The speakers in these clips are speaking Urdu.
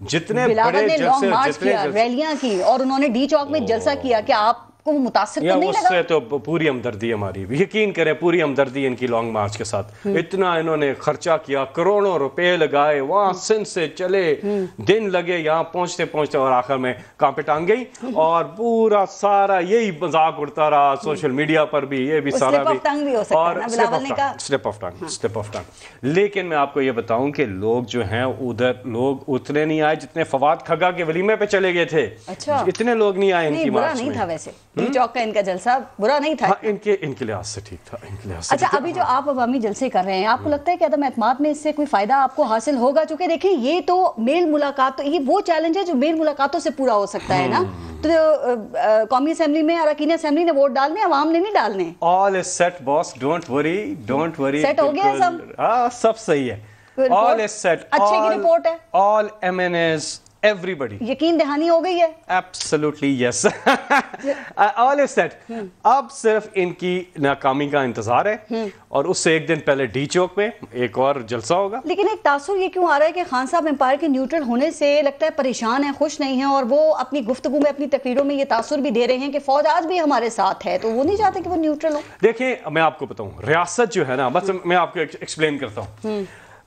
جتنے بلاول بڑے نے لانگ مارچ جلسے کیا، ریلیاں کی، اور انہوں نے ڈی چوک میں جلسہ کیا، کہ آپ کو متاثر تو نہیں اس لگا؟ سے تو پوری ہمدردی ہماری، یقین کریں پوری ہمدردی ان کی لانگ مارچ کے ساتھ. اتنا انہوں نے خرچہ کیا، کروڑوں روپے لگائے، وہاں سندھ سے چلے، دن لگے یہاں پہنچتے پہنچتے، اور آخر میں کہاں پہ ٹانگ گئی. اور پورا سارا یہی مذاق اڑتا رہا سوشل میڈیا پر بھی، یہ بھی سارا بھی، اور سٹیپ آف ٹنگ. لیکن میں آپ کو یہ بتاؤں کہ لوگ جو ہیں ادھر، لوگ اتنے نہیں آئے جتنے فواد کھگا کے ولیمے پہ چلے گئے تھے. اتنے لوگ نہیں آئے ان کی مارچ میں. نہیں تھا ویسے ڈی چوک کا ان کا جلسہ برا نہیں تھا. ان کے لحاظ سے ٹھیک تھا، ان کے لحاظ سے. اچھا، ابھی جو آپ عوامی جلسے کر رہے ہیں، آپ کو لگتا ہے کہ عدم اعتماد میں اس سے کوئی فائدہ آپ کو حاصل ہوگا؟ چونکہ دیکھیں یہ تو میل ملاقات، یہ وہ چیلنج ہے جو میل ملاقاتوں سے پورا ہو سکتا ہے نا. تو قومی اسمبلی میں اراکین اسمبلی نے ووٹ ڈالنے، عوام نے نہیں ڈالنے. All is set, boss. Don't worry. Set ہو گیا سب؟ ہاں سب صحیح ہے. All is set. اچھے کی رپورٹ ہے. All MNAs, everybody. یقین دہانی ہو گئی ہے. Absolutely yes. All is set. اب صرف ان کی ناکامی کا انتظار ہے، اور اس سے ایک دن پہلے ڈی چوک میں ایک اور جلسہ ہوگا. لیکن ایک تاثر یہ کیوں آ رہا ہے کہ خان صاحب امپائر کے نیوٹرل ہونے سے لگتا ہے پریشان ہیں، خوش نہیں ہیں، اور وہ اپنی گفتگو میں، اپنی تقریروں میں یہ تاثر بھی دے رہے ہیں کہ فوج آج بھی ہمارے ساتھ ہے، تو وہ نہیں چاہتے کہ وہ نیوٹرل ہو. دیکھیں میں آپ کو بتاؤں، ریاست جو ہے نا، بس میں آپ کو ایکسپلین کرتا ہوں.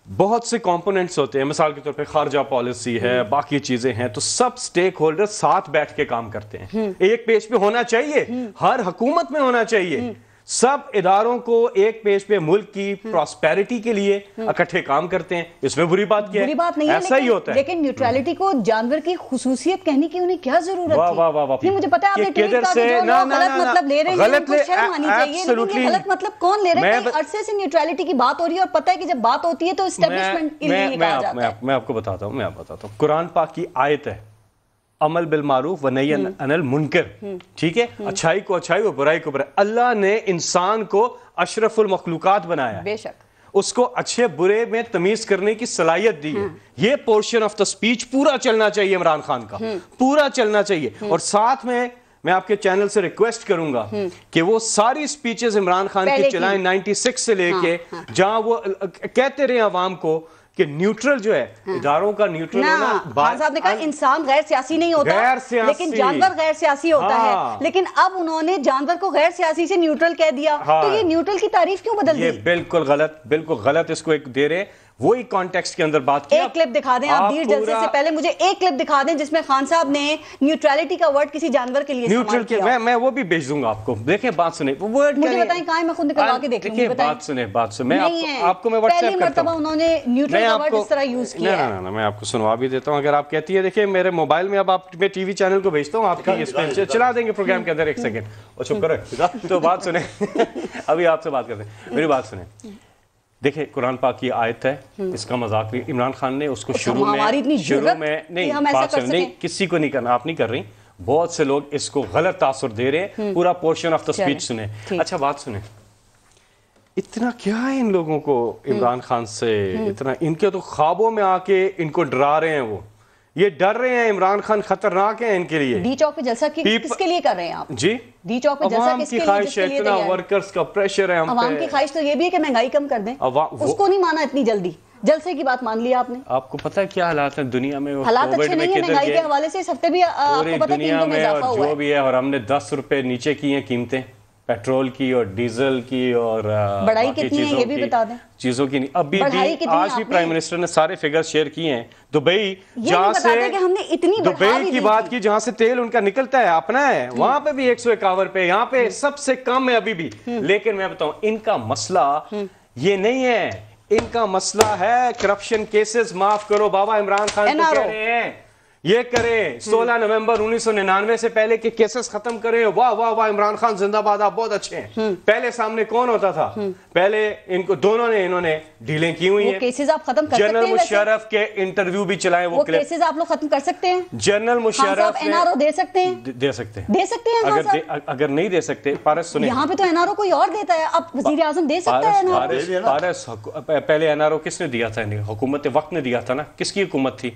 بہت سے کمپوننٹس ہوتے ہیں، مثال کے طور پہ خارجہ پالیسی ہے، باقی چیزیں ہیں، تو سب سٹیک ہولڈر ساتھ بیٹھ کے کام کرتے ہیں. ایک پیج پہ ہونا چاہیے، ہر حکومت میں ہونا چاہیے. سب اداروں کو ایک پیج پہ ملک کی پراسپیرٹی کے لیے اکٹھے کام کرتے ہیں. اس میں بری بات کیا ہے؟ بری بات نہیں ہے، ایسا ہی ہوتا ہے. لیکن نیوٹرالٹی کو جانور کی خصوصیت کہنے کی انہیں کیا ضرورت تھی؟ نہیں، مجھے پتا ہے آپ نے ٹویٹ کہا کہ جو لوگ غلط مطلب لے رہے ہیں ان کو شرم آنی چاہیے. لیکن یہ غلط مطلب کون لے رہے ہیں؟ عرصے سے نیوٹرالٹی کی بات ہو رہی ہے، اور پتہ ہے کہ جب بات ہوتی ہے تو اسٹیبلشمنٹ کے لیے کہا جاتا ہے. میں آپ کو بتاتا ہوں. قرآن پاک کی آیت ہے، عمل بالمعروف و نہی عن المنکر. ٹھیک ہے، اچھائی کو اچھائی و برائی کو برائی. اللہ نے انسان کو اشرف المخلوقات بنایا، بے شک اس کو اچھے برے میں تمیز کرنے کی صلاحیت دی ہے. یہ پورشن آف دا سپیچ پورا چلنا چاہیے عمران خان کا، پورا چلنا چاہیے. اور ساتھ میں آپ کے چینل سے ریکویسٹ کروں گا کہ وہ ساری سپیچز عمران خان کی چلائیں 96 سے لے کے، جہاں وہ کہتے رہے عوام کو کہ نیوٹرل جو ہے، اداروں کا نیوٹرل ہونا. خان صاحب نے کہا انسان غیر سیاسی نہیں ہوتا، لیکن جانور غیر سیاسی ہوتا ہے. لیکن اب انہوں نے جانور کو غیر سیاسی سے نیوٹرل کہہ دیا، تو یہ نیوٹرل کی تعریف کیوں بدل دی؟ یہ بالکل غلط اس کو ایک دے رہے. وہی کانٹیکسٹ کے اندر بات کیا. ایک کلپ دکھا دیں آپ، دیر جلسے سے پہلے مجھے ایک کلپ دکھا دیں جس میں خان صاحب نے نیوٹرالٹی کا ورڈ کسی جانور کے لیے استعمال کیا. میں وہ بھی بھیج دوں گا آپ کو. دیکھیں بات سنیں، مجھے بتائیں کہاں ہے، میں خود نکلوا کے دیکھ لوں گی. بات سنیں میں آپ کو میں واٹس ایپ کرتا ہوں. انہوں نے نیوٹرل کا ورڈ اس طرح یوز کیا ہے. میں آپ کو سنوا بھی دیتا ہوں اگر آپ کہتی ہے. دیکھیں میرے موبائل میں اب میں ٹی وی چینل کو بھیجتا ہوں، آپ کی اس پہ چلا دیں گے پروگرام کے اندر. ایک سیکنڈ اور چپ کرو. تو بات سنیں، ابھی آپ سے بات کرتے ہیں، میری بات سنیں. دیکھیں قرآن پاک کی آیت ہے، اس کا مذاق بھی عمران خان نے اس کو شروع میں نہیں، کسی کو نہیں کرنا، آپ نہیں کر رہی. بہت سے لوگ اس کو غلط تاثر دے رہے ہیں. پورا پورشن آف دا سپیچ سنیں. اچھا بات سنیں، اتنا کیا ہے ان لوگوں کو عمران خان سے؟ اتنا ان کے تو خوابوں میں آ کے ان کو ڈرا رہے ہیں. وہ یہ ڈر رہے ہیں عمران خان خطرناک ہے ان کے لیے. ڈی چوک پہ جلسہ کس کے لیے کر رہے ہیں آپ؟ جی ڈی چوک پہ جلسہ کس کے لیے؟ خواہش ہے، اتنا ورکرز کا پریشر ہے ہم پہ. عوام کی خواہش تو یہ بھی ہے کہ مہنگائی کم کر دیں، اس کو نہیں مانا اتنی جلدی. جلسے کی بات مان لیا آپ نے. آپ کو پتہ ہے کیا حالات ہیں دنیا میں؟ حالات اچھے نہیں ہیں مہنگائی کے حوالے سے. اس ہفتے بھی آپ کو پتہ ہے کہ ان میں اضافہ ہوا ہے، جو بھی ہے. اور ہم نے 10 روپے نیچے کی ہیں قیمتیں پیٹرول کی اور ڈیزل کی، اور بڑھائی کتنی ہے یہ بھی بتا دیں. چیزوں کی نہیں. ابھی بھی آج بھی پرائم منسٹر نے سارے فگر شیئر کیے ہیں. دبئی جہاں سے دبئی کی بات کی، جہاں سے تیل ان کا نکلتا ہے اپنا ہے، وہاں پہ بھی 151 روپے، یہاں پہ سب سے کم ہے ابھی بھی. لیکن میں بتاؤں ان کا مسئلہ یہ نہیں ہے. ان کا مسئلہ ہے کرپشن کیسز معاف کرو. بابا عمران خان کو کہہ رہے ہیں یہ کریں 16 نومبر 1999 سے پہلے کے کیسز ختم کریں. واہ واہ واہ عمران خان زندہ باد، آپ بہت اچھے ہیں. پہلے سامنے کون ہوتا تھا؟ پہلے ان کو دونوں نے انہوں نے ڈیلیں کی ہوئی ہیں. کیسز آپ ختم کر سکتے ہیں. جنرل مشرف کے انٹرویو بھی چلائیں. وہ کیسز آپ لوگ ختم کر سکتے ہیں. General Musharraf N R O دے سکتے ہیں. دے سکتے ہیں. اگر نہیں دے سکتے، پارس سنیں، یہاں پہ تو این آر او کوئی اور دیتا ہے. اب وزیر اعظم دے سکتا ہے. پارس پہلے این آر او کس نے دیا تھا؟ حکومت وقت نے دیا تھا نا. کس کی حکومت تھی؟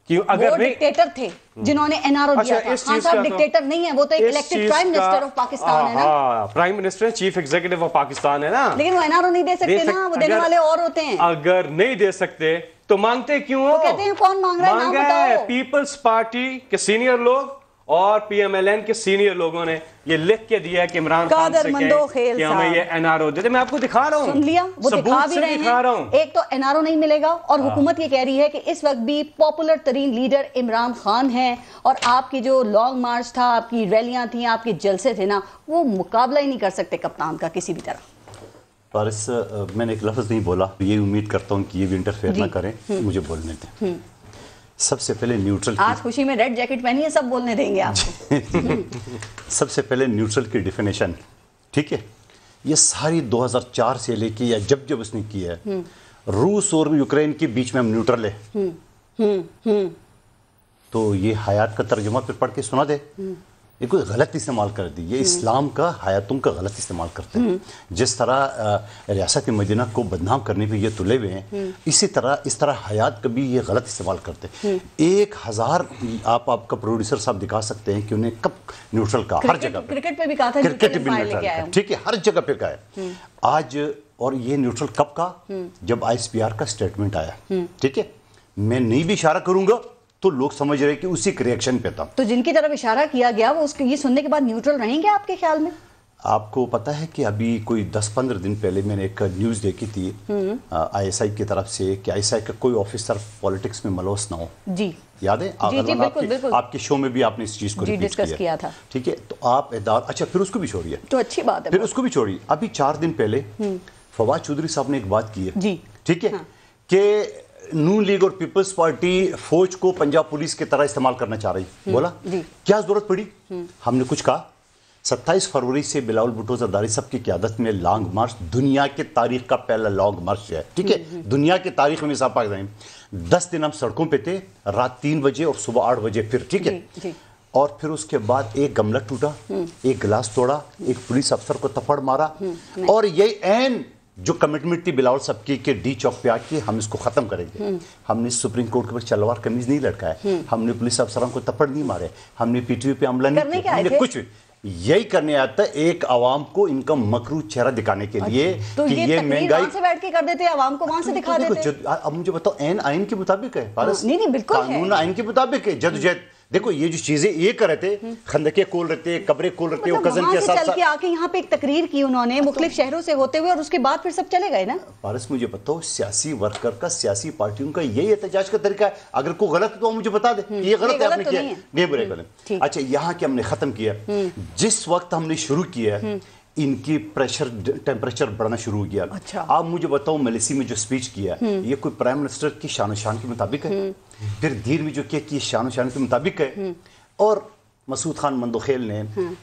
کہ اگر وہ ڈکٹیٹر تھے جنہوں نے NRO دیا تھا. خان صاحب ڈکٹیٹر نہیں ہے, وہ تو ایک elected prime minister of Pakistan ہے نا. ہاں, prime minister chief executive of Pakistan ہے نا, لیکن وہ NRO نہیں دے سکتے نا, وہ دینے والے اور ہوتے ہیں. اگر نہیں دے سکتے تو مانگتے کیوں ہو؟ وہ کہتے ہیں کون مانگ رہا ہے, نام بتاؤ. پیپلز پارٹی کے سینئر لوگ اور PMLN کے سینئر لوگوں نے یہ لکھ کے دیا کہ عمران خان سے کہیں کہ ہمیں یہ NRO دیتے. میں آپ کو دکھا رہا ہوں, سن لیا, وہ دکھا بھی رہے ہیں. ایک تو NRO نہیں ملے گا, اور حکومت یہ کہہ رہی ہے کہ اس وقت بھی پاپولر ترین لیڈر عمران خان ہیں, اور آپ کی جو لانگ مارچ تھا, آپ کی ریلیاں تھیں, آپ کے جلسے تھے نا, وہ مقابلہ ہی نہیں کر سکتے کپتان کا کسی بھی طرح. فارس, میں نے ایک لفظ نہیں بولا, یہ امید کرتا ہوں کہ یہ بھی انٹرفیئر نہ کریں, مجھے بولنے دیں. سب سے پہلے نیوٹرل, آج خوشی میں ریڈ جیکٹ پہنی ہے, سب بولنے دیں گے آپ کو. سب سے پہلے نیوٹرل کی ڈیفینیشن, ٹھیک ہے, یہ ساری 2004 سے لے کے یا جب اس نے کی ہے, روس اور یوکرین کے بیچ میں ہم نیوٹرل ہے. تو یہ حیات کا ترجمہ پھر پڑھ کے سنا دے, یہ کوئی غلط استعمال کر دی, یہ اسلام کا حیاتوں کا غلط استعمال کرتے ہیں. جس طرح ریاست مدینہ کو بدنام کرنے پہ یہ تلے ہوئے ہیں, اسی طرح اس طرح حیات کا بھی یہ غلط استعمال کرتے ہیں. 1000 آپ کا پروڈیوسر صاحب دکھا سکتے ہیں کہ انہیں کب نیوٹرل کا, ہر جگہ پہ کرکٹ پہ بھی کہا تھا, کرکٹ بھی نیوٹرل, ٹھیک ہے, ہر جگہ پہ کہا ہے آج. اور یہ نیوٹرل کب کا, جب ISPR کا سٹیٹمنٹ آیا, ٹھیک ہے. میں نہیں بھی اشارہ کروں گا تو لوگ سمجھ رہے کہ اسی کے ریاکشن پہ تھا. تو جن کی طرف اشارہ کیا گیا وہ اس کو یہ سننے کے بعد نیوٹرل رہیں گے آپ کے خیال میں؟ آپ کو پتہ ہے کہ ابھی کوئی 10-15 دن پہلے میں نے ایک نیوز دیکھی تھی ISI کی طرف سے کہ ISI کا کوئی آفیسر پولیٹکس میں ملوث نہ ہو. جی یاد ہے, آپ کے شو میں بھی آپ نے اس چیز کو ڈسکس کیا تھا, ٹھیک ہے. تو آپ اچھا پھر اس کو بھی چھوڑیے, تو اچھی بات ہے, پھر اس کو بھی چھوڑیے. ابھی 4 دن پہلے فواد چودھری صاحب نے ایک بات کی ہے, ٹھیک ہے, کہ نون لیگ اور پیپلز پارٹی فوج کو پنجاب پولیس کی طرح استعمال کرنا چاہ رہی. بولا کیا ضرورت پڑی, ہم نے کچھ کہا. 27 فروری سے بلاول بھٹو زرداری صاحب کی قیادت میں لانگ مارچ, دنیا کے تاریخ کا پہلا لانگ مارچ ہے, ٹھیک ہے, دنیا کے تاریخ میں صاحب پاکستان 10 دن ہم سڑکوں پہ تھے, رات 3 بجے اور صبح 8 بجے پھر, ٹھیک ہے. اور پھر اس کے بعد ایک گملہ ٹوٹا, ایک گلاس توڑا, ایک پولیس افسر کو تھپڑ مارا, اور یہ عین جو کمٹمنٹ تھی بلاول صاحب کی کہ ڈی چوک پہ آ کے ہم اس کو ختم کریں گے. ہم نے سپریم کورٹ کے پاس شلوار قمیض نہیں لٹکایا, ہم نے پولیس افسران کو تھپڑ نہیں مارے, ہم نے PTO پہ حملہ نہیں کیا, ہم نے کچھ یہی کرنے آتا ہے ایک عوام کو ان کا مکروہ چہرہ دکھانے کے لیے کہ یہ مہنگائی سے بیٹھ کے کر دیتے, عوام کو وہاں سے دکھا دیتے. اب مجھے بتاؤ, آئین کے مطابق ہے, نہیں بالکل قانون آئین کے مطابق ہے, جدوجہد. دیکھو یہ جو چیزیں یہ کر رہے تھے, خندقیں کھول رہے تھے, قبریں کھول رہے تھے, وہ کزن کے ساتھ چل کے آ کے یہاں پہ ایک تقریر کی انہوں نے مختلف شہروں سے ہوتے ہوئے, اور اس کے بعد پھر سب چلے گئے نا. پارس مجھے بتاؤ, سیاسی ورکر کا, سیاسی پارٹیوں کا یہی احتجاج کا طریقہ ہے. اگر کوئی غلط ہے تو مجھے بتا دے یہ غلط ہے, آپ نے کیا نہیں برے غلط. اچھا, یہاں کہ ہم نے ختم کیا, جس وقت ہم نے شروع کیا ان کی ٹیمپریچر بڑھنا شروع ہو گیا. آپ مجھے بتاؤ, ملیسی میں جو سپیچ کیا یہ کوئی پرائم منسٹر کی شان و شان کے مطابق ہے؟ پھر دیر میں جو کیا شان و شان کے مطابق ہے. اور مسعود خان مندوخیل نے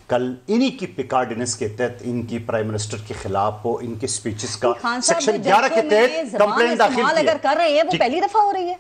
کل انہی کی پیکارڈنس کے تحت ان کی پرائم منسٹر کے خلاف ان کے سپیچز کا سیکشن 11 کے تحت کمپلین داخل کی. اگر کر رہے ہیں وہ پہلی دفعہ ہو رہی ہے,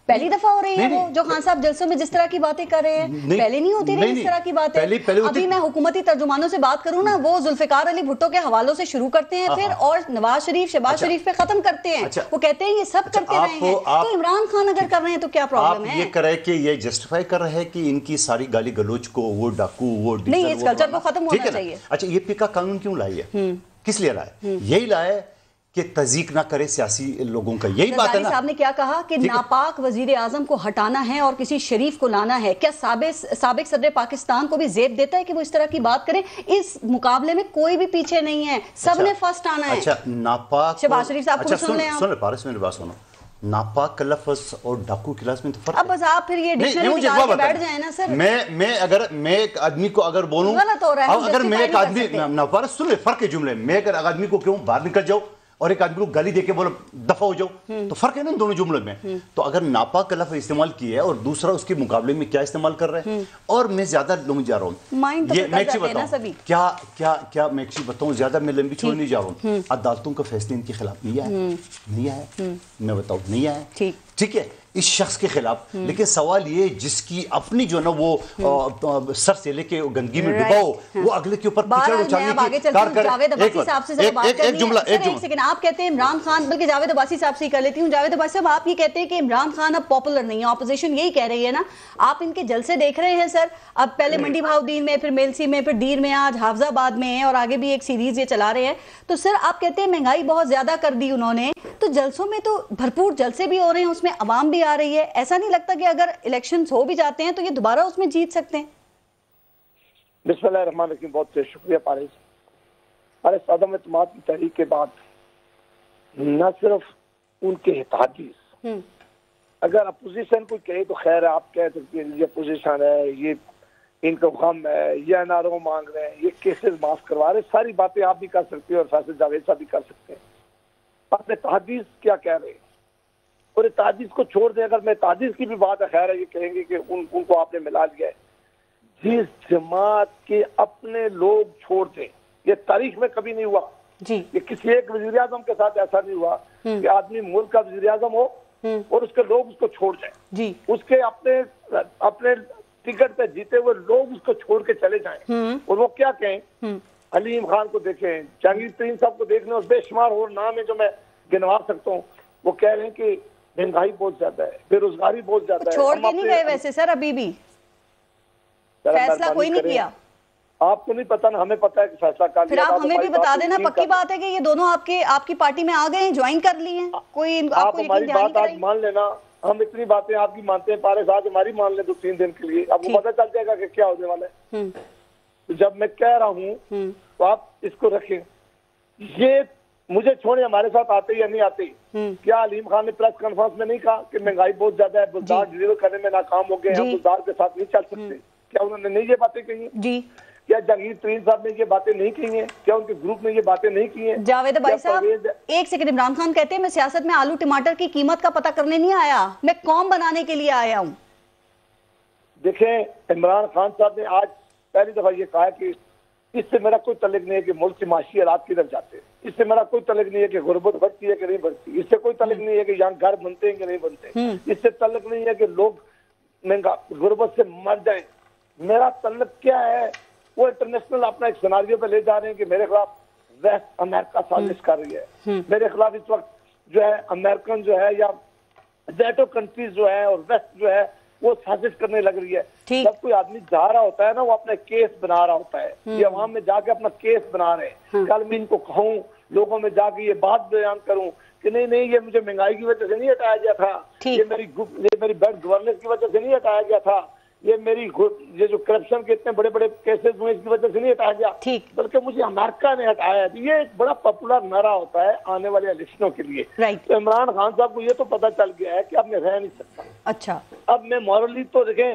پہلی دفعہ ہو رہی ہے وہ جو خان صاحب جلسوں میں جس طرح کی باتیں کر رہے ہیں, پہلے نہیں ہوتی رہی اس طرح کی باتیں. ابھی میں حکومتی ترجمانوں سے بات کروں نا, وہ ذوالفقار علی بھٹو کے حوالوں سے شروع کرتے ہیں پھر, اور نواز شریف, شہباز شریف پہ ختم کرتے ہیں. وہ کہتے ہیں یہ سب کرتے رہے ہیں, تو عمران خان اگر کر رہے ہیں تو کیا پرابلم ہے؟ آپ یہ کر رہے کہ یہ جسٹیفائی کر رہے ہیں کہ ان کی ساری گالی گلوچ کو, وہ ڈاکو, وہ نہیں, اس کلچر کو ختم ہونا چاہیے. اچھا, یہ پکا قانون کیوں لائی ہے, کس لیے لائے؟ یہی لائے کہ تضییق نہ کرے سیاسی لوگوں کا, یہی بات ہے نا. صاحب نے کیا کہا کہ ناپاک وزیر اعظم کو ہٹانا ہے اور کسی شریف کو لانا ہے. کیا سابق صدر پاکستان کو بھی زیب دیتا ہے کہ وہ اس طرح کی بات کریں؟ اس مقابلے میں کوئی بھی پیچھے نہیں ہے, سب نے فرسٹ آنا ہے. اچھا, ناپاک, شہباز شریف صاحب کو سن لیں آپ. سن لیں پارس, میری بات سنو. ناپاک کا لفظ اور ڈاکو کے لفظ میں تو فرق ہے. اب بس آپ پھر یہ ڈکشنری نکال کے بیٹھ جائیں نا سر. میں ایک آدمی کو اگر بولوں, غلط ہو رہا ہے, اگر میں ایک آدمی, پارس سن لیں فرق ہے جملے میں, اگر آدمی کو کہوں باہر نکل جاؤ اور ایک آدمی کو گالی دے کے بولو دفع ہو جاؤ, تو فرق ہے نا دونوں جملوں میں. تو اگر ناپاک کا لفظ استعمال کیا ہے اور دوسرا اس کے مقابلے میں کیا استعمال کر رہے ہیں, اور میں زیادہ لمبی جا رہا ہوں, یہ میں کیا میں بتاؤں, زیادہ میں لمبی چھوڑ نہیں جا رہا ہوں. عدالتوں کا فیصلے ان کے خلاف نہیں آیا, میں بتاؤں نہیں آیا, ٹھیک ہے. اس شخص کے خلاف، لیکن سوال یہ جس کی اپنی جو نا وہ سر سے لے کے گندگی میں ڈباؤ، وہ اگلے کے اوپر کیچڑ اچھالنے کی کار کرے۔ جاوید عباسی صاحب سے ایک جملہ ایک سیکنڈ، آپ کہتے ہیں عمران خان، بلکہ جاوید عباسی صاحب سے ہی کر لیتی ہوں۔ جاوید عباسی صاحب آپ یہ کہتے ہیں کہ عمران خان اب پاپولر نہیں ہے، اپوزیشن یہی کہہ رہی ہے نا، آپ ان کے جلسے دیکھ رہے ہیں سر، اب پہلے منڈی بہاؤدین میں، پھر میلسی میں، پھر دیر میں، آج حافظ آباد میں ہیں، اور آگے بھی ایک سیریز یہ چلا رہے ہیں، تو سر آپ کہتے ہیں مہنگائی بہت زیادہ کر دی انہوں نے، تو جلسوں میں تو بھرپور جلسے بھی ہو رہے ہیں، اس میں عوام بھی آ رہی ہے، ایسا نہیں لگتا کہ اگر الیکشنز ہو بھی جاتے ہیں تو یہ دوبارہ اس میں جیت سکتے ہیں؟ بسم اللہ الرحمن الرحیم، بہت شکریہ پارس۔ عدم اعتماد کی تحریک کے بعد نہ صرف ان کے احتجاج، اگر اپوزیشن کوئی کہے تو خیر ہے، آپ کہہ سکتے ہیں یہ اپوزیشن ہے، یہ ان کا غم ہے، یہ این آر او مانگ رہے ہیں، یہ کیسز معاف کروا رہے ہیں، ساری باتیں آپ بھی کر سکتے ہیں اور فیصل جاوید صاحب بھی کر سکتے ہیں۔ اپنے تحدیث کیا کہہ رہے ہیں اور تحدیث کو چھوڑ دیں، اگر میں تحدیث کی بھی بات ہے خیر ہے، یہ کہیں گے کہ ان کو آپ نے ملا لیا ہے۔ جس جماعت کے اپنے لوگ چھوڑ دیں، یہ تاریخ میں کبھی نہیں ہوا جی، یہ کسی ایک وزیر اعظم کے ساتھ ایسا نہیں ہوا کہ آدمی ملک کا وزیر اعظم ہو اور اس کے لوگ اس کو چھوڑ جائیں جی، اس کے اپنے ٹکٹ پہ جیتے ہوئے لوگ اس کو چھوڑ کے چلے جائیں اور وہ کیا کہیں۔ علیم خان کو دیکھیں، جہانگیر ترین صاحب کو دیکھ لیں، اور بے شمار اور نام ہے جو میں گنوا سکتا ہوں، وہ کہہ رہے ہیں کہ مہنگائی بہت زیادہ ہے، بے روزگاری بہت زیادہ ہے۔ چھوڑ کے نہیں گئے ویسے سر، ابھی بھی فیصلہ کوئی نہیں کیا؟ آپ کو نہیں پتا نا، ہمیں پتا ہے کہ فیصلہ کر لیا۔ پھر آپ ہمیں بھی بتا دینا، پکی بات ہے کہ یہ دونوں آپ کی پارٹی میں آ گئے ہیں، جوائن کر لی ہیں، کوئی آپ ہماری بات آج مان لینا، ہم اتنی باتیں آپ کی مانتے ہیں پارس، آج ہماری مان لیں 2-3 دن کے لیے، آپ کو پتہ چل جائے گا کہ کیا ہونے والا ہے۔ جب میں کہہ رہا ہوں تو آپ اس کو رکھیں، یہ مجھے چھوڑے ہمارے ساتھ آتے یا نہیں آتے۔ کیا علیم خان نے پریس کانفرنس میں نہیں کہا کہ مہنگائی بہت زیادہ ہے، بزدار ڈیلیور کرنے میں ناکام ہو گئے ہیں، بزدار کے ساتھ نہیں چل سکتے؟ کیا انہوں نے نہیں یہ باتیں کہی ہیں؟ کیا جہانگیر ترین صاحب نے یہ باتیں نہیں کی ہیں؟ کیا ان کے گروپ نے یہ باتیں نہیں کی ہیں؟ جاوید بھائی صاحب ایک سیکنڈ، عمران خان کہتے ہیں میں سیاست میں آلو ٹماٹر کی قیمت کا پتہ کرنے نہیں آیا، میں قوم بنانے کے لیے آیا ہوں۔ دیکھیں، عمران خان صاحب نے آج پہلی دفعہ یہ کہا کہ اس سے میرا کوئی تعلق نہیں ہے کہ ملک کی معاشی حالات کدھر جاتے ہیں، اس سے میرا کوئی تعلق نہیں ہے کہ غربت بڑھتی ہے کہ نہیں بڑھتی، اس سے کوئی تعلق نہیں ہے کہ یہاں گھر بنتے ہیں کہ نہیں بنتے، اس سے تعلق نہیں ہے کہ لوگ غربت سے مر جائیں۔ میرا تعلق کیا ہے؟ وہ انٹرنیشنل اپنا ایک سیناریو پہ لے جا رہے ہیں کہ میرے خلاف ویسٹ امریکہ سازش کر رہی ہے، میرے خلاف اس وقت جو ہے امریکن جو ہے یا نیٹو کنٹریز جو ہے اور ویسٹ جو ہے وہ سازش کرنے لگ رہی ہے۔ جب کوئی آدمی جا رہا ہوتا ہے نا، وہ اپنا کیس بنا رہا ہوتا ہے، یہ عوام میں جا کے اپنا کیس بنا رہے ہیں۔ کل میں ان کو کہوں، لوگوں میں جا کے یہ بات بیان کروں کہ نہیں یہ مجھے مہنگائی کی وجہ سے نہیں ہٹایا گیا تھا، یہ میری بیڈ گورننس کی وجہ سے نہیں ہٹایا گیا تھا، یہ جو کرپشن کے اتنے بڑے بڑے کیسز ہوئے اس کی وجہ سے نہیں ہٹایا گیا، بلکہ مجھے امریکہ نے ہٹایا۔ یہ ایک بڑا پاپولر نعرہ ہوتا ہے آنے والے الیکشنوں کے لیے۔ تو عمران خان صاحب کو یہ تو پتہ چل گیا ہے کہ اب میں رہ نہیں سکتا۔ اچھا، اب میں مورلی تو دیکھیں،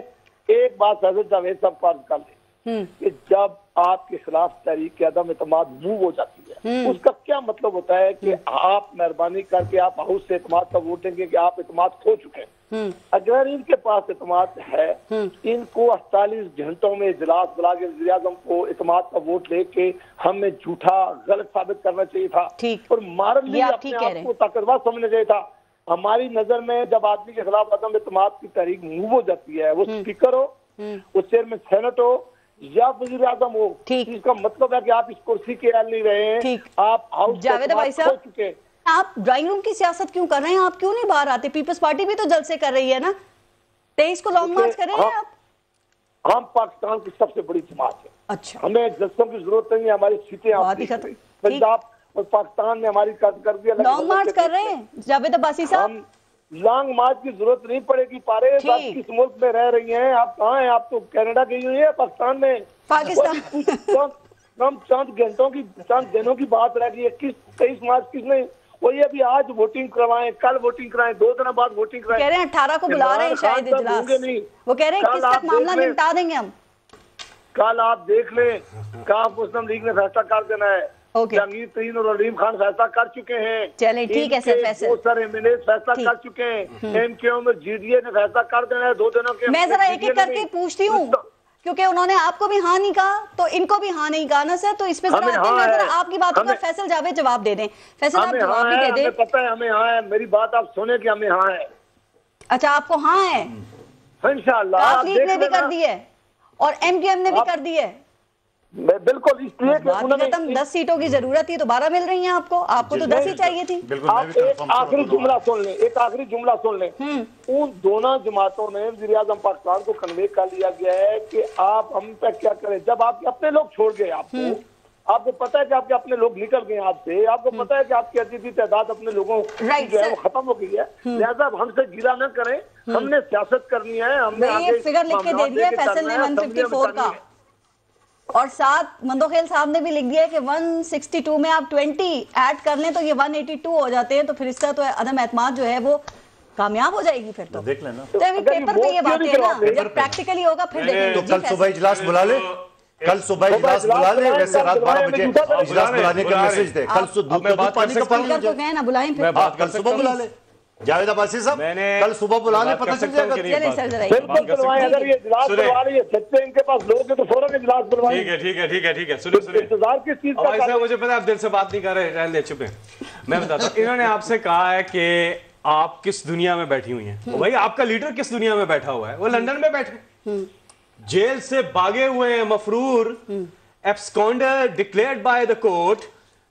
ایک بات حضرت جاوید صاحب فرض کر لیں کہ جب آپ کے خلاف تحریک عدم اعتماد موو ہو جاتی ہے، اس کا کیا مطلب ہوتا ہے کہ آپ مہربانی کر کے آپ ہاؤس سے اعتماد کا ووٹ دیں گے کہ آپ اعتماد کھو چکے ہیں۔ اگر ان کے پاس اعتماد ہے، ان کو 48 گھنٹوں میں اجلاس بلا کے وزیر اعظم کو اعتماد کا ووٹ لے کے ہمیں جھوٹا غلط ثابت کرنا چاہیے تھا اور مارلی اپنے آپ کو طاقتور سمجھنا چاہیے تھا۔ ہماری نظر میں جب آدمی کے خلاف عدم اعتماد کی تحریک موو ہو جاتی ہے، وہ اسپیکر ہو، وہ چیئرمین سینٹ ہو یا وزیر اعظم ہو، اس کا مطلب ہے کہ آپ اس کرسی کے اہل نہیں رہے ہیں، آپ ہاؤس کھو چکے ہیں۔ آپ ڈرائنگ روم کی سیاست کیوں کر رہے ہیں؟ آپ کیوں نہیں باہر آتے؟ پیپلز پارٹی بھی تو جلسے کر رہی ہے نا، 23 کو لانگ مارچ کر رہے ہیں آپ۔ ہم پاکستان کی سب سے بڑی جماعت ہے، اچھا ہمیں جلسوں کی ضرورت نہیں ہے، ہماری سیٹیں پنجاب اور پاکستان میں ہماری کارکردگی الگ۔ لانگ مارچ کر رہے ہیں جاوید عباسی صاحب؟ لانگ مارچ کی ضرورت نہیں پڑے گی پارے، آپ کس ملک میں رہ رہی ہیں؟ آپ کہاں ہیں؟ آپ تو کینیڈا گئی ہوئی ہیں، پاکستان میں پاکستان ہم چند گھنٹوں کی چند دنوں کی بات رہ گئی ہے۔ 23 مارچ کس نے؟ وہی ابھی آج ووٹنگ کروائیں، کل ووٹنگ کرائیں، 2 دن بعد ووٹنگ کرائیں۔ کہہ رہے ہیں 18 کو بلا رہے ہیں شاید اجلاس، وہ کہہ رہے ہیں 21 تک معاملہ نمٹا دیں گے ہم۔ کل آپ دیکھ لیں، کاف مسلم لیگ نے فیصلہ کر دینا ہے، جہانگیر ترین اور علیم خان فیصلہ کر چکے ہیں، چلیں ٹھیک ہے سر، فیصلہ بہت سارے MLA فیصلہ کر چکے ہیں، ایم کیو ایم اور GDA نے فیصلہ کر دینا ہے 2 دنوں کے۔ میں ذرا ایک ایک کر کے پوچھتی ہوں کیونکہ انہوں نے آپ کو بھی ہاں نہیں کہا تو ان کو بھی ہاں نہیں کہا نا سر، تو اس پہ ذرا آپ کی باتوں پر فیصل جاوید جواب دے دیں۔ فیصل آپ جواب بھی دے دیں۔ ہمیں پتہ ہے، ہمیں ہاں ہے، میری بات آپ سنیں کہ ہمیں ہاں ہے، اچھا آپ کو ہاں ہے انشاءاللہ کاف لیگ نے بھی کر دی ہے اور ایم کیو ایم نے بھی کر دی ہے بالکل اس لیے کہ انہوں نے 10 سیٹوں کی ضرورت تھی تو 12 مل رہی ہیں آپ کو تو 10 ہی چاہیے تھی. آپ ایک آخری جملہ سن لیں ان دونوں جماعتوں نے وزیر اعظم پاکستان کو کنوے کر لیا گیا ہے کہ آپ ہم پہ کیا کریں جب آپ کے اپنے لوگ چھوڑ گئے آپ کو پتا ہے کہ آپ کے اپنے لوگ نکل گئے آپ سے آپ کو پتا ہے کہ آپ کی عددی تعداد اپنے لوگوں کی جو ہے وہ ختم ہو گئی ہے لہذا ہم سے گیلا نہ کریں ہم نے سیاست کرنی ہے ہم نے یہ فگر لکھ کے دے دیا فیصل نے 154 کا اور ساتھ مندوخیل صاحب نے بھی لکھ دیا کہ 162 میں آپ 20 ایڈ کر لیں تو یہ 182 ہو جاتے ہیں تو پھر اس طرح تو عدم اعتماد جو ہے وہ کامیاب ہو جائے گی پھر تو دیکھ لینا پیپر پہ یہ باتیں نا جب پریکٹیکلی ہوگا پھر دیکھیں تو کل صبح اجلاس بلا لے کل صبح اجلاس بلا لے ویسے رات 12 بجے اجلاس بلانے کا میسج دے کل صبح پانی کا پانی تو کہیں نا بلائیں پھر کل صبح بلا لے جاوید عباسی صاحب کل صبح بلانے پتہ چل جائے گا چلیں سر ذرا بالکل بلوائیں اگر یہ اجلاس بلوا رہی ہے سچے ان کے پاس لوگ ہیں تو فوراً اجلاس بلوائیں ٹھیک ہے سنیں انتظار کس چیز کا ایسا مجھے پتا آپ دل سے بات نہیں کر رہے رہنے چپے میں بتاتا ہوں انہوں نے آپ سے کہا ہے کہ آپ کس دنیا میں بیٹھی ہوئی ہیں بھائی آپ کا لیڈر کس دنیا میں بیٹھا ہوا ہے وہ لندن میں بیٹھے جیل سے بھاگے ہوئے ہیں مفرور ایبسکونڈر ڈکلیئرڈ بائی دا کورٹ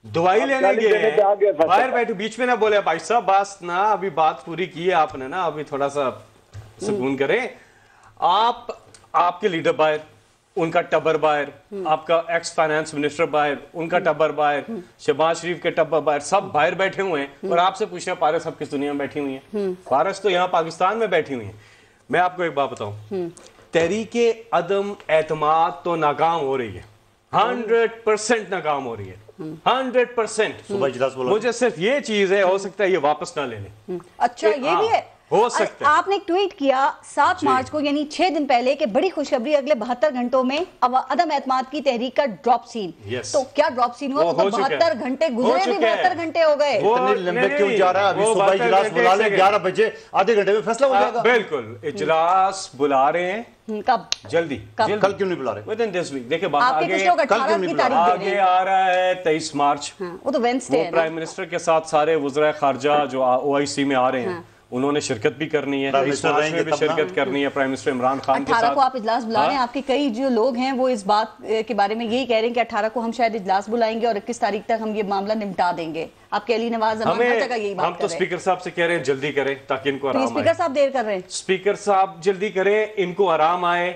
دوائی لینے گئے باہر بیٹھے بیچ میں نہ بولے بھائی صاحب بس نہ ابھی بات پوری کی ہے آپ نے نا ابھی تھوڑا سا سکون کریں آپ کے لیڈر باہر ان کا ٹبر باہر آپ کا ایکس فائنانس منسٹر باہر ان کا ٹبر باہر شہباز شریف کے ٹبر باہر سب باہر بیٹھے ہوئے ہیں اور آپ سے پوچھیں پارس اب کس دنیا میں بیٹھی ہوئی ہیں پارس تو یہاں پاکستان میں بیٹھی ہوئی ہیں میں آپ کو ایک بات بتاؤں تحریک عدم اعتماد تو ناکام ہو رہی ہے 100% ناکام ہو رہی ہے 100%. مجھے صرف یہ چیز ہے ہو سکتا ہے یہ واپس نہ لے لیں اچھا یہ بھی ہے ہو سکتا ہے آپ نے ایک ٹویٹ کیا 7 مارچ کو یعنی 6 دن پہلے کہ بڑی خوشخبری اگلے 72 گھنٹوں میں عدم اعتماد کی تحریک کا ڈراپ سین تو کیا ڈراپ سین ہوا تو 72 گھنٹے گزرے بھی 72 گھنٹے ہو گئے اتنے لمبے کیوں جا رہا ہے ابھی صبح اجلاس بلا لیں 11 بجے آدھے گھنٹے میں فیصلہ ہو جائے گا بالکل اجلاس بلا رہے ہیں کب جلدی کل کیوں نہیں بلا رہے within this week دیکھیں آپ کے کچھ لوگ 18 کی تاریخ دے رہے ہیں آگے آ رہا ہے 23 مارچ وہ تو وینسڈے ہے پرائم منسٹر کے ساتھ سارے وزراء خارجہ جو OIC میں آ رہے ہیں انہوں نے شرکت بھی کرنی ہے اس مارچ میں بھی شرکت کرنی ہے پرائم منسٹر عمران خان کے ساتھ 18 کو آپ اجلاس بلا رہے ہیں آپ کے کئی جو لوگ ہیں وہ اس بات کے بارے میں یہی کہہ رہے ہیں کہ 18 کو ہم شاید اجلاس بلائیں گے اور 21 تاریخ تک ہم یہ معاملہ نمٹا دیں گے آپ کے علی نواز ہر جگہ یہی بات ہم تو اسپیکر صاحب سے کہہ رہے ہیں جلدی کریں تاکہ ان کو آرام آئے اسپیکر صاحب دیر کر رہے ہیں اسپیکر صاحب جلدی کریں ان کو آرام آئے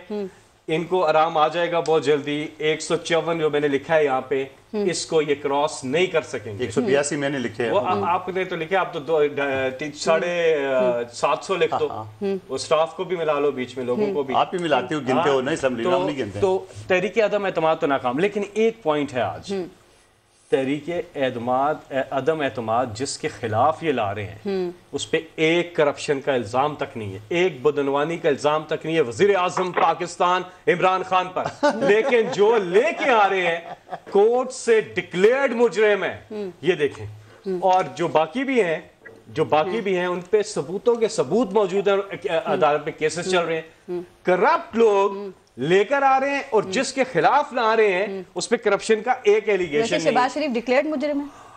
ان کو آرام آ جائے گا بہت جلدی 154 جو میں نے لکھا ہے یہاں پہ اس کو یہ کراس نہیں کر سکیں گے 182 میں نے لکھے وہ آپ نے تو لکھے آپ تو 750 لکھ دو وہ سٹاف کو بھی ملا لو بیچ میں لوگوں کو بھی آپ ہی ملاتے ہو گنتے ہو نہیں اسمبلی میں ہم نہیں گنتے تو تحریک عدم اعتماد تو ناکام لیکن ایک پوائنٹ ہے آج تحریک عدم اعتماد جس کے خلاف یہ لا رہے ہیں اس پہ ایک کرپشن کا الزام تک نہیں ہے ایک بدعنوانی کا الزام تک نہیں ہے وزیر اعظم پاکستان عمران خان پر لیکن جو لے کے آ رہے ہیں کورٹ سے ڈکلیئرڈ مجرم ہے یہ دیکھیں اور جو باقی بھی ہیں ان پہ ثبوتوں کے ثبوت موجود ہیں عدالت پہ کیسز چل رہے ہیں کرپٹ لوگ لے کر آ رہے ہیں اور جس کے خلاف لا رہے ہیں اس پہ کرپشن کا ایک ایلیگیشن نہیں شہباز شریف ڈکلیئرڈ مجرم ہے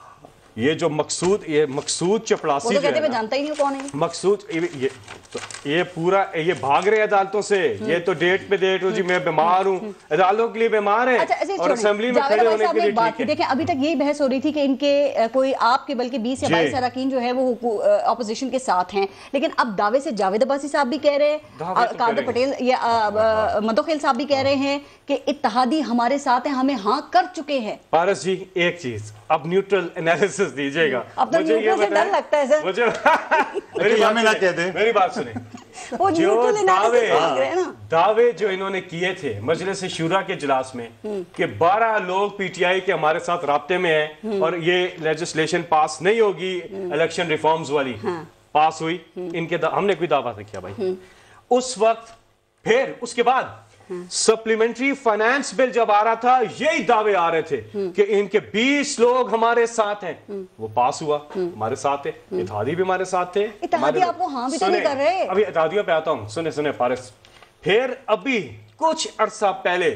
یہ جو مقصود چپڑاسی جو ہے جانتا ہی نہیں کون ہے مقصود یہ پورا یہ بھاگ رہے عدالتوں سے یہ تو ڈیٹ پہ ڈیٹ ہو جی میں بیمار ہوں عدالتوں کے لیے بیمار ہیں اور اسمبلی میں کھڑے ہونے کے لیے ٹھیک ہے دیکھیں ابھی تک یہی بحث ہو رہی تھی کہ ان کے کوئی آپ کے بلکہ 20 یا 22 اراکین جو ہے وہ اپوزیشن کے ساتھ ہیں لیکن اب دعوے سے جاوید عباسی صاحب بھی کہہ رہے ہیں قادر پٹیل یا مدوخیل صاحب بھی کہہ رہے ہیں کہ اتحادی ہمارے ساتھ ہیں ہمیں ہاں کر چکے ہیں پارس جی ایک چیز اب نیوٹرل انالیسس دیجئے گا اب تو نیوٹرل سے ڈر لگتا ہے سر میری بات سنیں جو دعوے جو انہوں نے کیے تھے مجلس شورا کے اجلاس میں کہ 12 لوگ پی ٹی آئی کے ہمارے ساتھ رابطے میں ہیں اور یہ لیجسلیشن پاس نہیں ہوگی الیکشن ریفارمز والی پاس ہوئی ان کے ہم نے کوئی دعویٰ نہیں کیا بھائی اس وقت پھر اس کے بعد سپلیمنٹری فائنانس بل جب آ رہا تھا یہی دعوے آ رہے تھے کہ ان کے 20 لوگ ہمارے ساتھ ہیں وہ پاس ہوا ہمارے ساتھ ہے اتحادی بھی ہمارے ساتھ تھے اتحادی آپ کو ہاں بھی تو نہیں کر رہے ابھی اتحادیوں پہ آتا ہوں سنیں پارس پھر ابھی کچھ عرصہ پہلے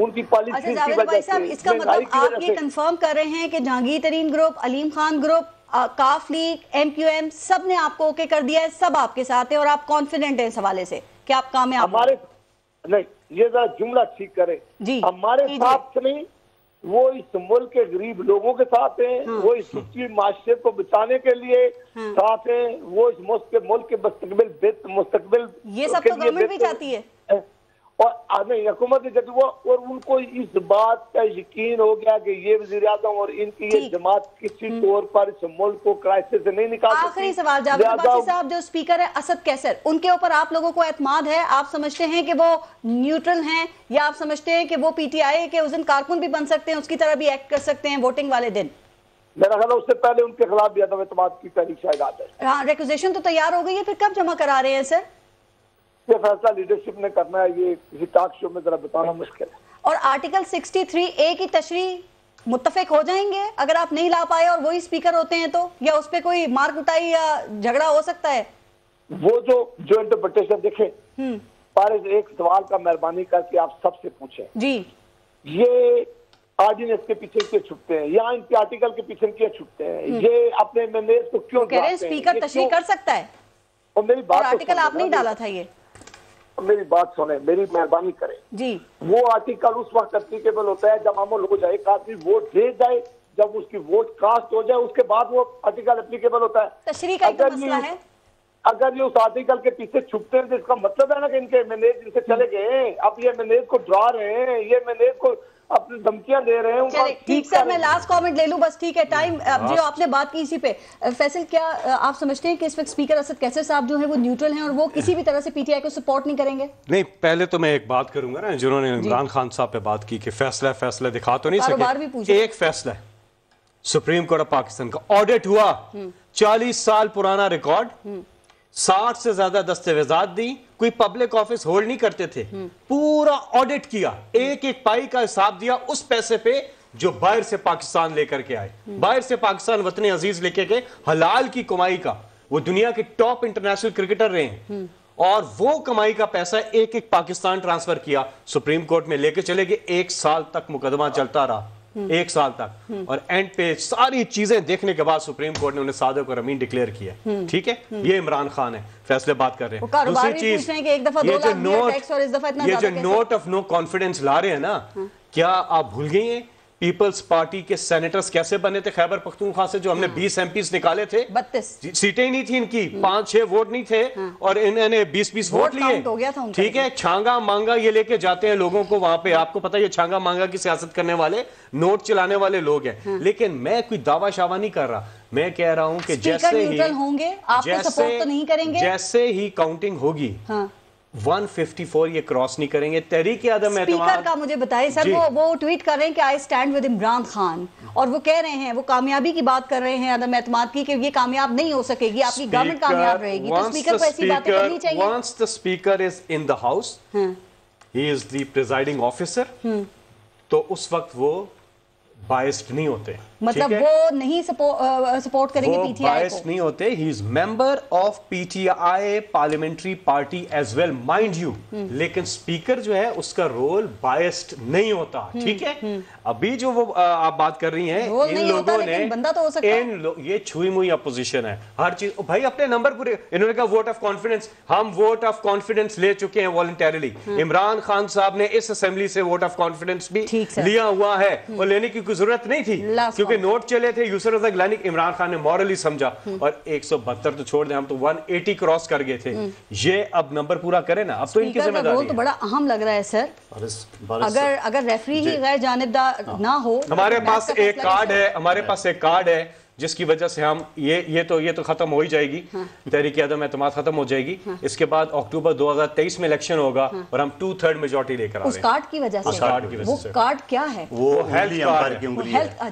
ان کی پالیسی اچھا کی جاوید وجہ بھائی صاحب، سے، اس کا مہنگائی مطلب کی آپ وجہ یہ سے۔ کنفرم کر رہے ہیں کہ جہانگیر ترین گروپ، علیم خان گروپ، کاف لیگ، ایم کیو ایم سب نے آپ کو اوکے کر دیا ہے، سب آپ کے ساتھ ہیں اور آپ کانفیڈنٹ ہیں اس حوالے سے کہ آپ کامیاب ہمارے نہیں، یہ ذرا جملہ ٹھیک کرے، جی ہمارے کیجئے۔ ساتھ نہیں، وہ اس ملک کے غریب لوگوں کے ساتھ ہیں، وہ اس سچی معاشرے کو بچانے کے لیے ساتھ ہیں، وہ اس ملک کے مستقبل یہ سب تو گورنمنٹ بھی چاہتی ہے، اور نہیں حکومت اور ان کو اس بات کا یقین ہو گیا کہ یہ وزیر اعظم اور ان کی یہ جماعت کسی طور پر اس ملک کو کرائسس سے نہیں نکال سکتی۔ آخری سوال جاوید عباسی صاحب، جو اسپیکر ہے اسد کیسر، ان کے اوپر آپ لوگوں کو اعتماد ہے؟ آپ سمجھتے ہیں کہ وہ نیوٹرل ہیں یا آپ سمجھتے ہیں کہ وہ پی ٹی آئی کے اس دن کارکن بھی بن سکتے ہیں، اس کی طرح بھی ایکٹ کر سکتے ہیں ووٹنگ والے دن؟ میرا خیال ہے اس سے پہلے ان کے خلاف بھی عدم اعتماد کی تحریک شاید آ جائے۔ ہاں، ریکوزیشن تو تیار ہو گئی ہے، پھر کب جمع کرا رہے ہیں سر؟ یہ فیصلہ لیڈرشپ نے کرنا ہے، یہ کسی ٹاک شو میں ذرا بتانا مشکل ہے۔ اور آرٹیکل 63A کی تشریح متفق ہو جائیں گے اگر آپ نہیں لا پائے اور وہی اسپیکر ہوتے ہیں تو، یا اس پہ کوئی مار کٹائی یا جھگڑا ہو سکتا ہے؟ وہ جو انٹرپریٹیشن دیکھیں، پارس ایک سوال کا مہربانی کر کے آپ سب سے پوچھیں، جی یہ آرڈیننس کے پیچھے کیوں چھپتے ہیں، یا ان کے آرٹیکل کے پیچھے کیوں چھپتے ہیں، یہ اپنے مینڈیٹ کو کیوں کہہ رہے ہیں ڈراتے ہیں؟ اسپیکر یہ تشریح کیوں؟ کر سکتا ہے اور میری اور بات آرٹیکل آپ نہیں ڈالا تھا یہ؟ میری بات سنیں، میری مہربانی کریں، جی وہ آرٹیکل اس وقت اپلیکیبل ہوتا ہے جب عمل ہو جائے، ایک آدمی ووٹ دے جائے، جب اس کی ووٹ کاسٹ ہو جائے اس کے بعد وہ آرٹیکل اپلیکیبل ہوتا ہے۔ تشریح کا ایک مسئلہ ہے، اگر یہ اس آرٹیکل کے پیچھے چھپتے ہیں تو اس کا مطلب ہے نا کہ ان کے مینیج ان سے چلے گئے ہیں، اب یہ مینیج کو ڈرا رہے ہیں، یہ مینیج کو اپنی دھمکیاں دے رہے ہیں۔ چلے ٹھیک سر، میں لاسٹ کامنٹ لے لوں بس، ٹھیک ہے ٹائم جو آپ نے بات کی اسی پہ۔ فیصل، کیا آپ سمجھتے ہیں کہ اس وقت اسپیکر اسد کیسر صاحب جو ہیں وہ نیوٹرل ہیں اور وہ کسی بھی طرح سے پی ٹی آئی کو سپورٹ نہیں کریں گے؟ نہیں، پہلے تو میں ایک بات کروں گا نا، جنہوں نے عمران خان صاحب پہ بات کی کہ فیصلہ دکھا تو نہیں کاروبار بھی سکے، پوچھا۔ ایک فیصلہ ہے سپریم کورٹ آف پاکستان کا، آڈٹ ہوا، 40 سال پرانا ریکارڈ، 60 سے زیادہ دستاویزات دی، کوئی پبلک آفس ہولڈ نہیں کرتے تھے، پورا آڈٹ کیا، ایک ایک پائی کا حساب دیا اس پیسے پہ جو باہر سے پاکستان لے کر کے آئے، باہر سے پاکستان وطن عزیز لے کے گئے، حلال کی کمائی کا، وہ دنیا کے ٹاپ انٹرنیشنل کرکٹر رہے ہیں، اور وہ کمائی کا پیسہ ایک ایک پاکستان ٹرانسفر کیا، سپریم کورٹ میں لے کے چلے گئے، 1 سال تک مقدمہ چلتا رہا، 1 سال تک، اور اینڈ پہ ساری چیزیں دیکھنے کے بعد سپریم کورٹ نے انہیں صادق اور امین ڈکلیئر کیا، ٹھیک ہے؟ یہ عمران خان ہے، فیصلے بات کر رہے ہیں۔ دوسری چیز، یہ جو نوٹ آف نو کانفیڈنس لا رہے ہیں نا، کیا آپ بھول گئی ہیں پیپلز پارٹی کے سینیٹرز کیسے بنے تھے خیبر پختونخوا سے، جو ہم نے 20 ایم پیز نکالے تھے، 32 سیٹیں ہی نہیں تھی ان کی، 5-6 ووٹ نہیں تھے، اور انہوں نے 20 ووٹ لیے، ٹھیک ہے؟ چھانگا مانگا یہ لے کے جاتے ہیں لوگوں کو وہاں پہ، آپ کو پتہ ہے یہ چھانگا مانگا کی سیاست کرنے والے، نوٹ چلانے والے لوگ ہیں۔ لیکن میں کوئی دعویٰ شعویٰ نہیں کر رہا، میں کہہ رہا ہوں کہ جیسے ہی کاؤنٹنگ ہوگی 154 یہ کراس نہیں کریں گے، تحریک عدم اعتماد۔ اسپیکر کا مجھے بتائیں سر، وہ ٹویٹ کر رہے ہیں کہ I stand with Imran Khan, اور وہ کہہ رہے ہیں، وہ کامیابی کی بات کر رہے ہیں عدم اعتماد کی، کہ یہ کامیاب نہیں ہو سکے گی، آپ کی گورنمنٹ کامیاب رہے گی، تو اسپیکر کو ایسی باتیں کرنی چاہیے۔ Once the speaker is in the house, he is the presiding officer، تو اس وقت وہ بائسڈ نہیں ہوتے، مطلب وہ نہیں سپورٹ کریں گے پی ٹی آئی کو، بائسڈ نہیں ہوتے، he is member of P T I parliamentary party as well, mind you, لیکن اسپیکر جو ہے اس کا رول بائسڈ نہیں ہوتا، ٹھیک ہے؟ ابھی جو وہ آپ بات کر رہی ہیں، ان لوگوں نے، یہ چھوئی موئی اپوزیشن ہے، ہر چیز، بھائی اپنے نمبر پورے، انہوں نے کہا ووٹ آف کانفیڈنس، ہم ووٹ آف کانفیڈنس لے چکے ہیں والنٹیرلی، عمران خان صاحب نے اس اسمبلی سے ووٹ آف کانفیڈنس بھی لیا ہوا ہے، اور لینے کی کوئی ضرورت نہیں تھی، کیونکہ نوٹ چلے تھے، یوسر رضا گیلانی، عمران خان نے مورلی سمجھا، اور 172 تو چھوڑ دیں، ہم تو 180 کراس کر گئے تھے، یہ اب نمبر پورا کریں نا، اب تو ان کی ذمہ داری ہے۔ تو بڑا اہم لگ رہا ہے سر، اگر ریفری ہی غیر جانبدار نہ ہو، ہمارے پاس ایک کارڈ ہے جس کی وجہ سے ہم یہ تو ختم ہو ہی جائے گی، تحریک عدم اعتماد ختم ہو جائے گی، اس کے بعد اکتوبر 2023 میں الیکشن ہوگا، اور ہم 2/3 میجورٹی لے کر آ رہے ہیں۔ اس کارڈ کی وجہ سے، وہ کارڈ کیا ہے؟ وہ ہیلتھ کارڈ ہے،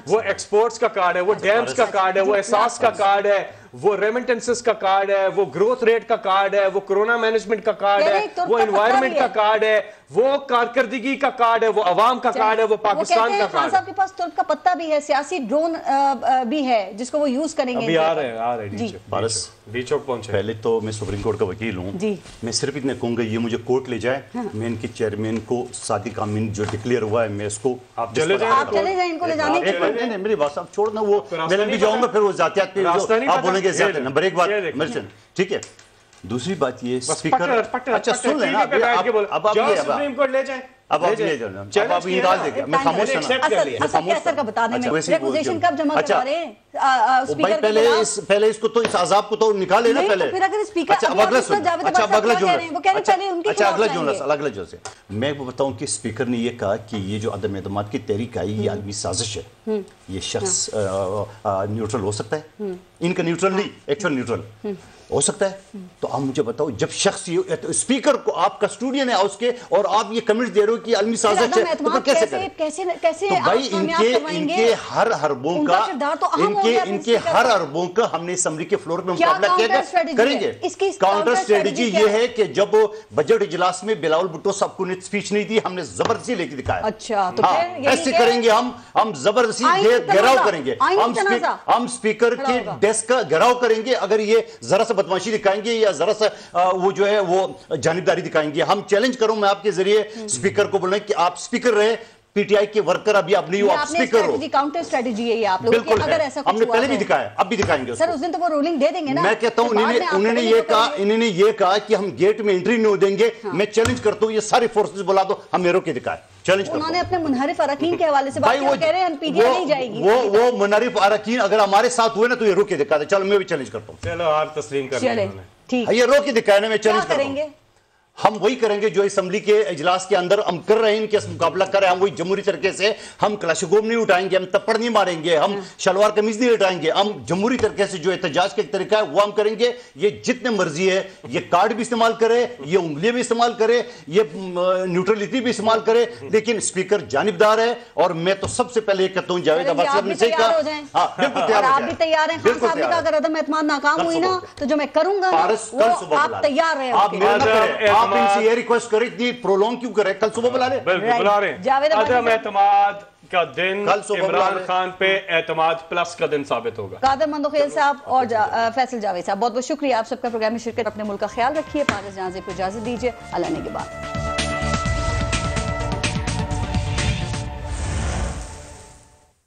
وہ ایکسپورٹس کا کارڈ ہے، وہ ڈیمز کا کارڈ ہے، وہ احساس کا کارڈ ہے، وہ ریمیٹنسز کا کارڈ ہے, وہ گروتھ ریٹ کا کارڈ ہے, وہ کورونا مینجمنٹ کا کارڈ ہے, وہ انوائرمنٹ کا کارڈ ہے, وہ کارکردگی کا کارڈ ہے, وہ عوام کا کارڈ ہے, وہ پاکستان کا کارڈ ہے. خان صاحب کے پاس ترک کا پتہ بھی ہے, سیاسی ڈرون بھی ہے جس کو وہ یوز کریں گے. ابھی آ رہے ہیں ڈی چوک پہنچے. پہلے تو میں سپریم کورٹ کا وکیل ہوں, میں صرف اتنا کہوں گا یہ مجھے کورٹ لے جائے, میں ان کے چیئرمین کو صادق امین جو ڈکلیئر ہوا ہے میں اس کو آپ چلے جائیں ان کو لے جانے کی. نہیں میری بات صاحب چھوڑنا, وہ میں بھی جاؤں گا پھر وہ ذاتیات پہ آپ بولیں گے زیادہ. نمبر ایک بات مرچن ٹھیک ہے. دوسری بات یہ اسپیکر اچھا سن لینا, اب آپ یہ سپریم کورٹ لے جائیں, اب آپ لے جانا, اب آپ یہ ڈال دے گا, میں خاموش اصل کیسر کا بتا دیں, ریکوزیشن کب جمع کروا رہے ہیں بھائی, پہلے اس کو تو اس عذاب کو تو نکالے نا پہلے. پھر اگر اسپیکر اچھا اب اگلا سن, اچھا اب اگلا جملہ, اگلا جملہ میں بتاؤں کہ اسپیکر نے یہ کہا کہ یہ جو عدم اعتماد کی تحریک آئی یہ عالمی سازش ہے, یہ شخص نیوٹرل ہو سکتا ہے, ان کا نیوٹرل نہیں ایکچوئل نیوٹرل ہو سکتا ہے. تو آپ مجھے بتاؤ جب شخص اسپیکر کو آپ کسٹوڈین ہے اس کے اور آپ یہ کمنٹ دے رہے ہو کہ عالمی سازش ہے, تو کیسے کریں؟ تو بھائی ان کے ہر حربوں کا ان کے ہر حربوں کا ہم نے اسمبلی کے فلور پہ مقابلہ کریں گے. کاؤنٹر اسٹریٹجی یہ ہے کہ جب بجٹ اجلاس میں بلاول بھٹو صاحب کو نے اسپیچ نہیں دی, ہم نے زبردستی لے کے دکھایا. اچھا تو ایسے کریں گے ہم زبردستی گھیراؤ کریں گے, ہم اسپیکر کے ڈیسک کا گھیراؤ کریں گے اگر یہ ذرا سا بدماشی دکھائیں گے یا ذرا سا وہ جو ہے وہ جانبداری دکھائیں گے. ہم چیلنج کروں میں آپ کے ذریعے اسپیکر کو بولیں کہ آپ اسپیکر رہے, پی ٹی آئی کے ورکر ابھی آپ نہیں ہو, آپ اسپیکر ہو. کاؤنٹر اسٹریٹجی ہے یہ آپ لوگوں کی, اگر ایسا کچھ ہم نے پہلے بھی دکھایا, اب بھی دکھائیں گے. سر اس دن تو وہ رولنگ دے دیں گے نا. میں کہتا ہوں انہوں نے یہ کہا کہ ہم گیٹ میں انٹری نہیں دیں گے. میں چیلنج کرتا ہوں یہ سارے فورسز بلا دو, ہم ایرو کے دکھائیں. انہوں نے اپنے منحرف اراکین کے حوالے سے بات کیا, کہہ رہے ہیں پی ٹی آئی نہیں جائے گی. وہ منحرف اراکین اگر ہمارے ساتھ ہوئے نا تو یہ رو کے دکھاتے. چلو میں بھی چیلنج کرتا ہوں. چلو آپ تسلیم کر لیں, یہ رو کے دکھائے نا, میں چیلنج کرتا ہوں. ہم وہی کریں گے جو اسمبلی کے اجلاس کے اندر ہم کر رہے ہیں, ان کے مقابلہ کر رہے ہیں. ہم وہی جمہوری طریقے سے, ہم کلاشکوف نہیں اٹھائیں گے, ہم تپڑ نہیں ماریں گے, ہم شلوار قمیض نہیں ہٹائیں گے. ہم جمہوری طریقے سے جو احتجاج کا ایک طریقہ ہے وہ ہم کریں گے. یہ جتنے مرضی ہے, یہ کارڈ بھی استعمال کرے, یہ انگلیاں بھی استعمال کرے, یہ نیوٹرلٹی بھی استعمال کرے, لیکن اسپیکر جانبدار ہے. اور میں تو سب سے پہلے یہ کہتا ہوں جاوید عباس صاحب نے صحیح کہا, بالکل تیار ہو جائیں. آپ بھی تیار ہیں خان صاحب نے کہا اگر عدم اعتماد ناکام ہوئی نا تو جو میں کروں گا وہ آپ تیار رہیں. آپ ان سے یہ ریکویسٹ کریں اتنی پرولونگ کیوں کریں, کل صبح بلا لیں. بلا رہے ہیں. عدم اعتماد کا دن عمران خان پہ اعتماد پلس کا دن ثابت ہوگا. قادر مندوخیل صاحب اور فیصل جاوید صاحب, بہت بہت شکریہ آپ سب کا پروگرام میں شرکت. اپنے ملک کا خیال رکھیے. پارس جہاں زیب کو اجازت دیجیے. اللہ نگہبان.